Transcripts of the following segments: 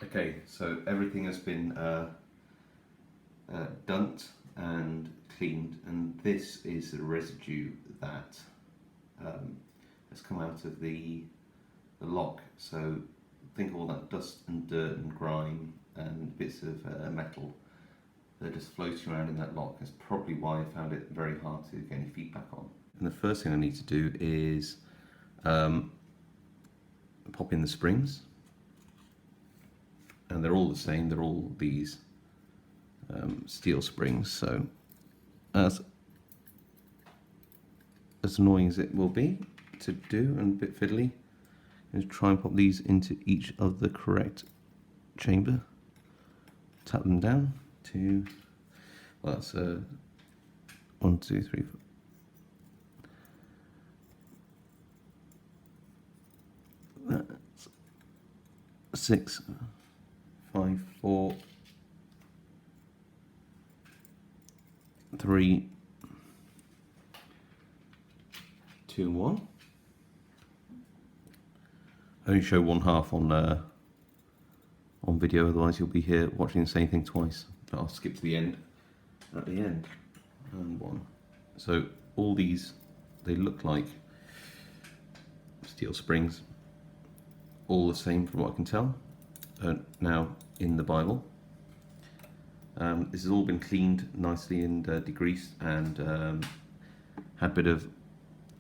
Okay, so everything has been dumped and cleaned, and this is the residue that has come out of the lock. So think of all that dust and dirt and grime and bits of metal that are just floating around in that lock. That's probably why I found it very hard to get any feedback on. And the first thing I need to do is pop in the springs, and they're all the same. They're all these steel springs. So as annoying as it will be to do and a bit fiddly, is try and pop these into each of the correct chamber. Tap them down to, well, that's 1, 2, 3, 4. That's 6, 5, 4, 3, 2, 1. I only show one half on video, otherwise you'll be here watching the same thing twice. But I'll skip to the end. At the end, and 1. So all these, they look like steel springs, all the same from what I can tell. Now in the Bible, this has all been cleaned nicely and degreased, and had a bit of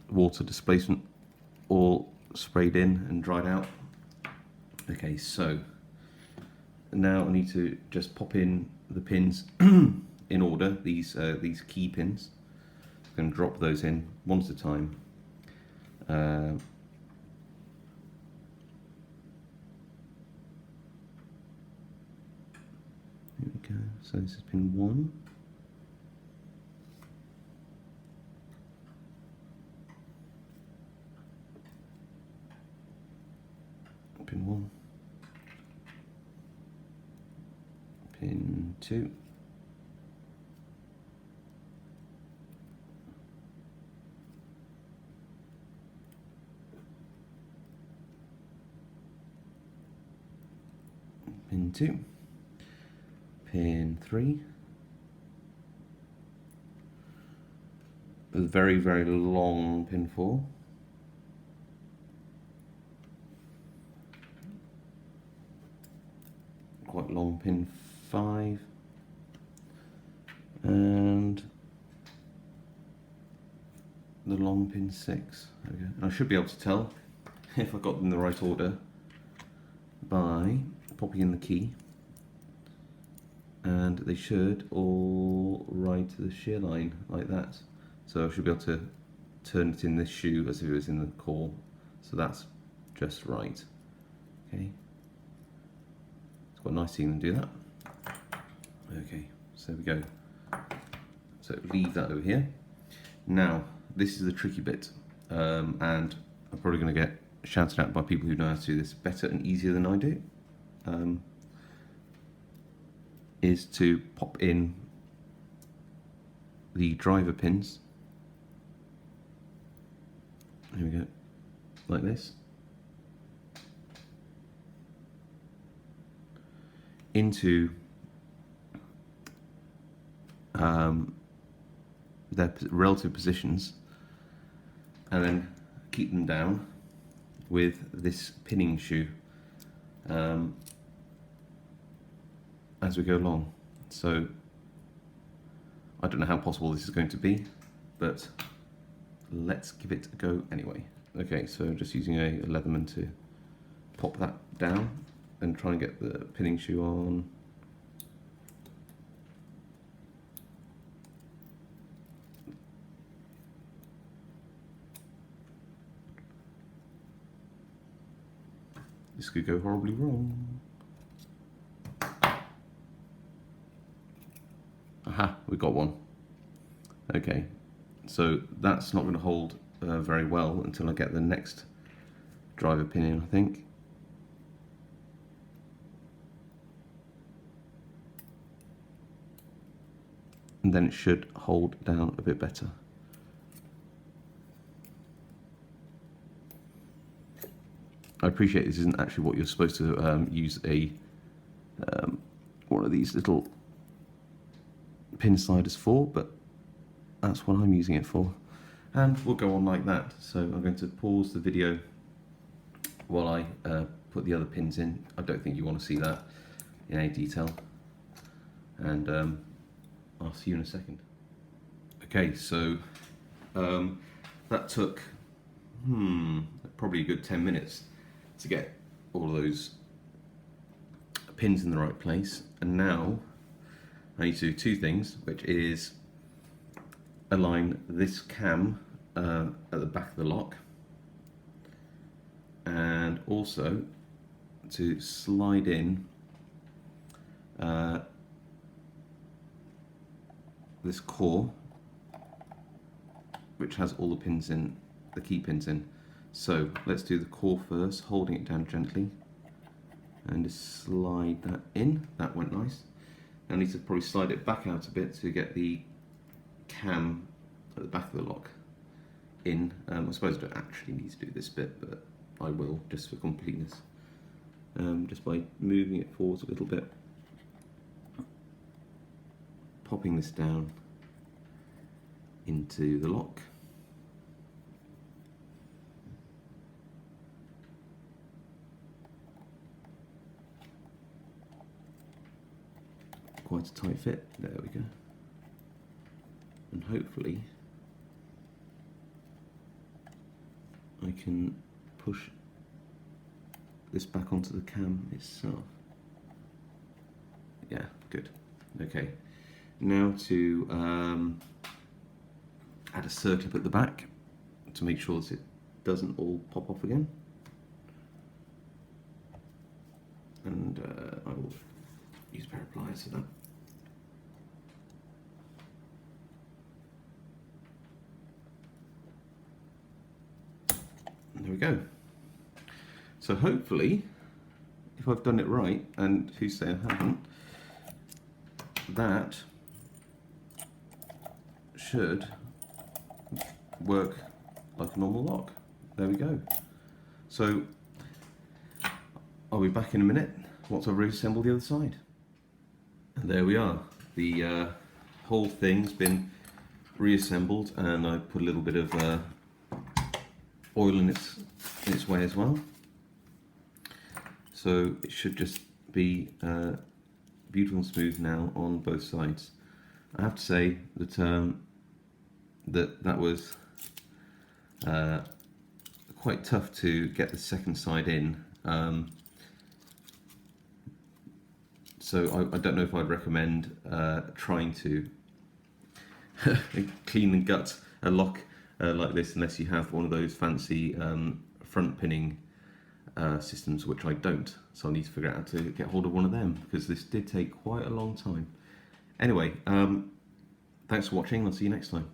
water displacement, all sprayed in and dried out. Okay, so now I need to just pop in the pins in order, these key pins. I'm going to drop those in one at a time. Here we go. So this is pin 1. Pin 1. Pin 2. Pin 2. Pin 3. A very, very long pin 4. Quite long pin 5. And the long pin 6. Okay. I should be able to tell if I got them in the right order by popping in the key, and they should all ride to the shear line like that. So I should be able to turn it in this shoe as if it was in the core. So that's just right. Okay. It's quite nice seeing them do that. Okay, so there we go. So leave that over here. Now, this is the tricky bit, and I'm probably going to get shouted at by people who know how to do this better and easier than I do. Is to pop in the driver pins. Here we go, like this, into their relative positions, and then keep them down with this pinning shoe as we go along. So I don't know how possible this is going to be, but let's give it a go anyway. Okay, so just using a Leatherman to pop that down and try and get the pinning shoe on. This could go horribly wrong. Aha, we got one. Okay, so that's not going to hold very well until I get the next driver pin in, I think. And then it should hold down a bit better. I appreciate this isn't actually what you're supposed to use a one of these little pin sliders for, but that's what I'm using it for. And we'll go on like that. So I'm going to pause the video while I put the other pins in. I don't think you want to see that in any detail. And I'll see you in a second. Okay, so that took probably a good 10 minutes to get all of those pins in the right place. And now I need to do two things, which is align this cam at the back of the lock, and also to slide in this core, which has all the pins in, the key pins in. So let's do the core first, holding it down gently, and just slide that in. That went nice. I need to probably slide it back out a bit to get the cam at the back of the lock in. I suppose I don't actually need to do this bit, but I will just for completeness. Just by moving it forwards a little bit, popping this down into the lock. Quite a tight fit, there we go. And hopefully I can push this back onto the cam itself. Yeah, good. Okay, now to add a circlip at the back to make sure that it doesn't all pop off again. And I will use a pair of pliers for that. And there we go. So hopefully, if I've done it right, and who's saying I haven't, that should work like a normal lock. There we go. So I'll be back in a minute once I've reassembled the other side. And there we are. The whole thing's been reassembled, and I put a little bit of oil in its way as well. So it should just be beautiful and smooth now on both sides. I have to say that that was quite tough to get the second side in. So I don't know if I'd recommend trying to clean and gut a lock like this unless you have one of those fancy front pinning systems, which I don't. So I need to figure out how to get hold of one of them, because this did take quite a long time. Anyway, thanks for watching. I'll see you next time.